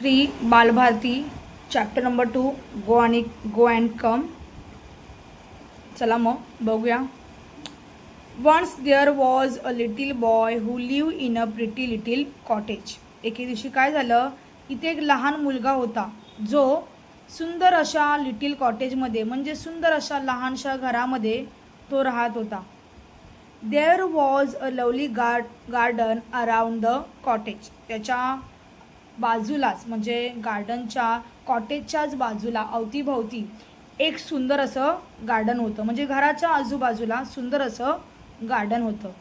3 Balbharati chapter number 2 go and come. चला मग बघूया. Once there was a little boy who live in a pretty little cottage. एके दिवशी काय झालं, इथे एक लहान मुलगा होता जो सुंदर अशा लिटिल कॉटेजमध्ये म्हणजे सुंदर अशा लहानशा घरामध्ये तो राहत होता. There was a lovely garden around the cottage. त्याच्या बाजूलाच म्हणजे गार्डनच्या कॉटेजच्याच बाजूला अवतीभवती एक सुंदर असं गार्डन होतं. म्हणजे घराच्या आजूबाजूला सुंदर असं गार्डन होतं.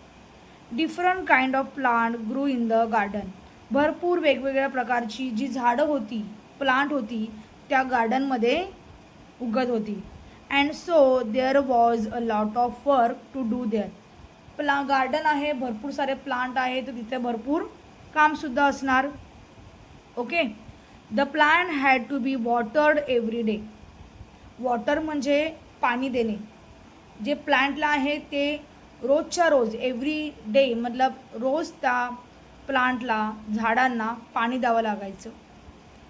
Different kind of plant grew in the garden. भरपूर वेगवेगळ्या प्रकारची जी झाडं होती, प्लांट होती, त्या गार्डनमध्ये उगत होती. And so there was a lot of work to do there. Garden आहे, भरपूर सारे प्लांट आहे, तर तिथे भरपूर कामसुद्धा असणार. Okay. The plant had to be watered every day. Water म्हणजे पाणी देणे. जे प्लांटला आहे ते रोजच्या रोज एव्हरी डे मतलब रोज त्या प्लांटला झाडांना पाणी द्यावं लागायचं.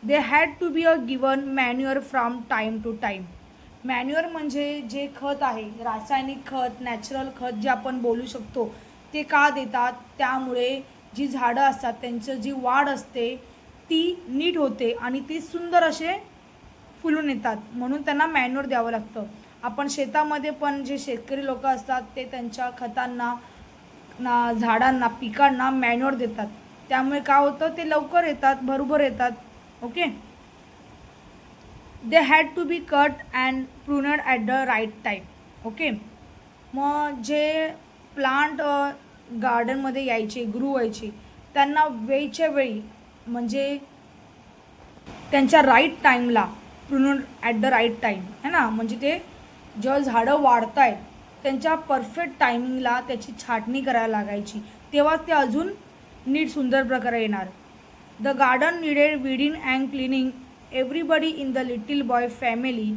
They had to be a given manure from time to time. Manure म्हणजे जे खत आहे, रासायनिक खत, नॅचरल खत जे आपण बोलू शकतो, ते का देतात? त्यामुळे जी झाडं असतात त्यांचं जी वाढ असते ती नीट होते आणि ती सुंदर असे फुलून येतात, म्हणून त्यांना मॅन्युअर द्यावं लागतं. आपण शेतामध्ये पण जे शेतकरी लोक असतात ते त्यांच्या खतांना झाडांना पिकांना मॅन्युअर देतात. त्यामुळे काय होतं, ते लवकर येतात, भरभर येतात. Okay. They had to be cut and pruned at the right time. Okay. मग जे प्लांट गार्डनमध्ये यायचे, ग्रू व्हायचे, त्यांना वेळच्या वेळी म्हणजे त्यांच्या राईट टाईमला प्रुनड ॲट द राईट टाईम है ना, म्हणजे ते जेव्हा झाडं वाढत आहेत त्यांच्या परफेक्ट टायमिंगला त्याची छाटणी करायला लागायची, तेव्हा ते अजून नीट सुंदर प्रकारे येणार. The garden needed weeding and cleaning. Everybody in the little boy family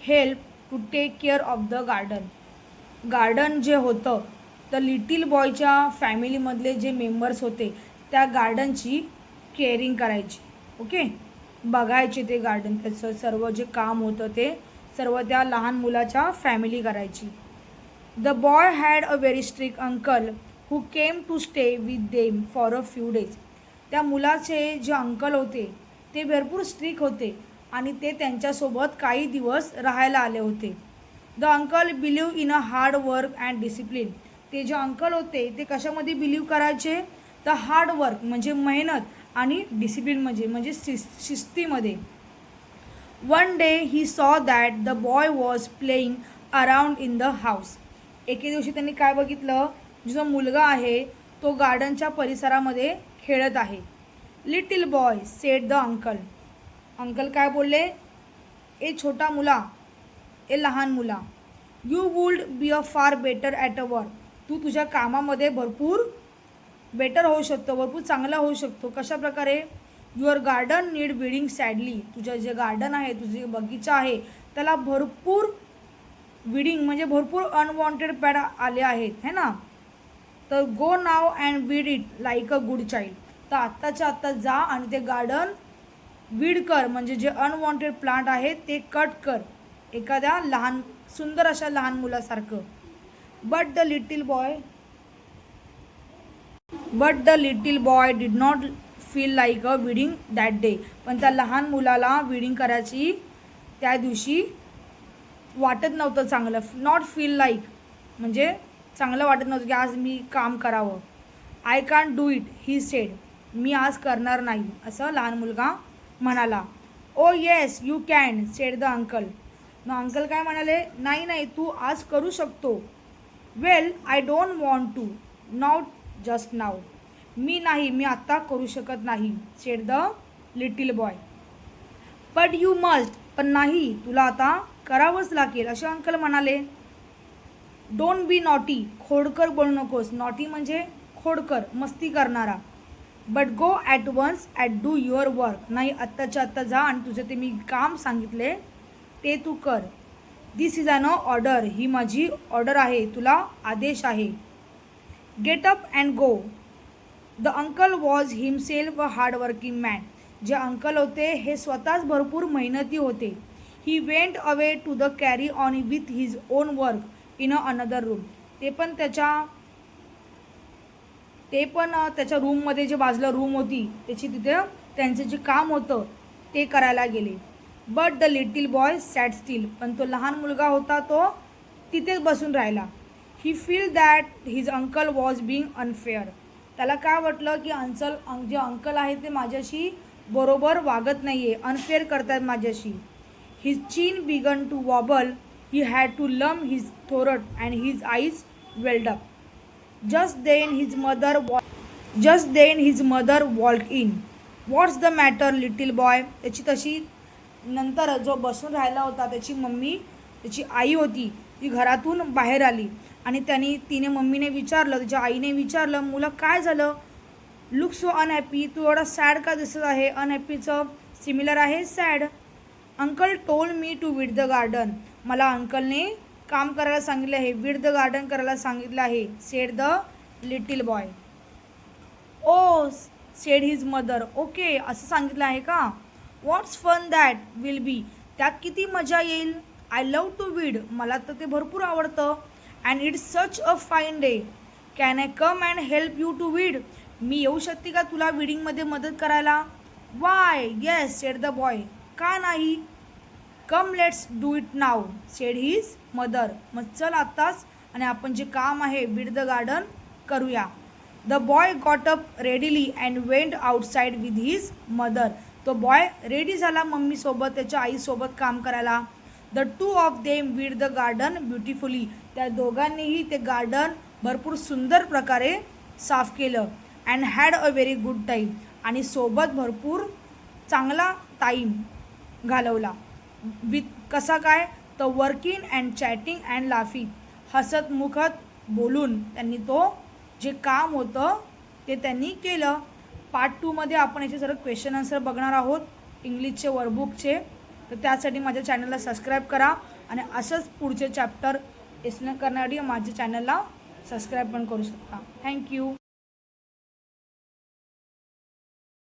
help to take care of the garden. Garden जे होतं तर लिटिल बॉयच्या फॅमिलीमधले जे मेंबर्स होते त्या गार्डनची केअरिंग करायची. ओके. बघायचे ते गार्डन, त्याचं सर्व जे काम होतं ते सर्व त्या लहान मुलाच्या फॅमिली करायची. The boy had a very strict uncle who came to stay with them for a few days. त्या मुलाचे जे अंकल होते ते भरपूर स्ट्रिक्ट होते आणि ते त्यांच्यासोबत काही दिवस राहायला आले होते. The uncle believe in a hard work and discipline. ते जे अंकल होते ते कशामध्ये बिलीव्ह करायचे? द हार्ड वर्क म्हणजे मेहनत आणि डिसिप्लिन म्हणजे शिस्तीमध्ये. One day he saw that the boy was playing around in the house. एके दिवशी त्यांनी काय बघितलं, जो मुलगा आहे तो गार्डनच्या परिसरामध्ये खेळत आहे. Little boy sed the uncle. Uncle काय बोलले? ए छोटा मुला, ए लहान मुला, you would be a far better at a work. तू तुझ्या कामामध्ये भरपूर बेटर होऊ शकतो, भरपूर चांगला होऊ शकतो. कशा प्रकारे? Your garden need weeding sadly. तुझं जे गार्डन आहे, तुझे बगीचा आहे, त्याला भरपूर विडिंग म्हणजे भरपूर अनवॉन्टेड पॅड आले आहेत है ना. तर go now and weed it like a good child. तर आत्ताच्या आत्ता जा आणि ते गार्डन वीड कर, म्हणजे जे अनवॉन्टेड प्लांट आहेत ते कट कर, एखाद्या लहान सुंदर अशा लहान मुलासारखं. But the little boy did not feel like a weeding that day. पण त्या लहान मुलाला विडिंग करायची त्या दिवशी वाटत नव्हतं चांगलं. नॉट फील लाईक म्हणजे चांगलं वाटत नव्हतं की आज मी काम करावं. I can't do it he said. मी आज करणार नाही असं लहान मुलगा म्हणाला. Oh yes you can said the uncle. मग अंकल काय म्हणाले? नाही नाही, तू आज करू शकतो. Well I don't want to not just now. मी आत्ता करू शकत नाही said the little boy. But you must. पण नाही, तुला आता करावंच लागेल असे अंकल म्हणाले. Don't be naughty. खोडकर बोलू नकोस. नॉटी म्हणजे खोडकर, मस्ती करणारा. But go at once at do your work. नाही, आत्ताच्या आत्ता जा आणि तुझं ते मी काम सांगितले ते तू कर. दिस इज अन ऑर्डर. ही माझी ऑर्डर आहे, तुला आदेश आहे. Get up and go. The uncle was himself a hard working man. जे अंकल होते हे स्वतःच भरपूर मेहनती होते. He went away to the carry on with his own work in another room. ते पण त्याच्या रूममध्ये जे बाजूला रूम होती त्याची तिथे त्यांचं जे काम होतं ते करायला गेले. But the little boy sat still. पण तो लहान मुलगा होता तो तिथेच बसून राहिला. He feel that his uncle was being unfair. त्याला काय वाटलं की जे अंकल आहे ते माझ्याशी बरोबर वागत नाही आहे, अनफेअर करतात माझ्याशी. His chin began to wobble. He had to lump his throat and his eyes welled up. Just then his mother walked in. What's the matter, little boy? तशी नंतर जो बसून राहिला होता त्याची आई होती ती घरातून बाहेर आली आणि तिने मम्मीने विचारलं, तिच्या आईने विचारलं, मुला काय झालं? Look so unhappy. तू एवढा सॅड का दिसत आहे? अनहॅपीचं सिमिलर आहे sad. Uncle told me to weed the garden. मला अंकलने काम करायला सांगितलं आहे, वीड द गार्डन करायला सांगितलं आहे, said the little boy. Oh said his mother. Okay, असं सांगितलं आहे का? What's fun that will be. त्यात किती मजा येईल. I love to weed. मला तर ते भरपूर आवडतं. And it's such a fine day. Can I come and help you to weed. मी येऊ शकते का तुला विडिंगमध्ये मदत करायला? Why yes said the boy. का नाही? Come let's do it now sed his mother. मग चल आत्ताच आणि आपण जे काम आहे वीड द गार्डन करूया. The boy got up readily and went outside with his mother. तो बॉय रेडी झाला मम्मीसोबत, त्याच्या आईसोबत काम करायला. The two of them weed the garden beautifully. त्या दोघांनीही ते गार्डन भरपूर सुंदर प्रकारे साफ केलं. And had a very good time. आणि सोबत भरपूर चांगला टाईम घालवला. विथ कसा काय? तर working and chatting and laughing. हसत मुखत बोलून त्यांनी जे काम होतं ते त्यांनी केलं. पार्ट 2मध्ये आपण याचे जरा क्वेश्चन आन्सर बघणार आहोत इंग्लिशचे वर्कबुकचे. तर त्यासाठी माझ्या चॅनलला सबस्क्राईब करा आणि असंच पुढचे चॅप्टर एक्सप्लेन करण्यासाठी माझ्या चॅनलला सबस्क्राईब पण करू शकता. थँक्यू.